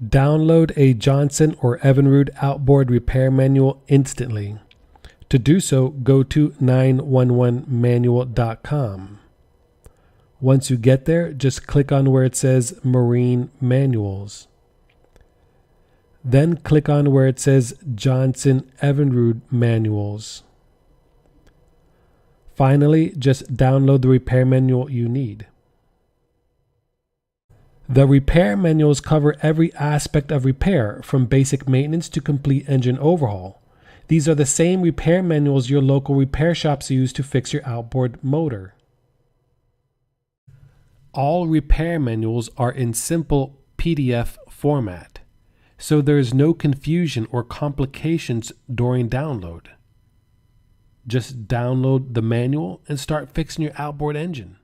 Download a Johnson or Evinrude outboard repair manual instantly. To do so, go to 911manual.com. Once you get there, just click on where it says Marine Manuals. Then click on where it says Johnson Evinrude Manuals. Finally, just download the repair manual you need. The repair manuals cover every aspect of repair, from basic maintenance to complete engine overhaul. These are the same repair manuals your local repair shops use to fix your outboard motor. All repair manuals are in simple PDF format, so there is no confusion or complications during download. Just download the manual and start fixing your outboard engine.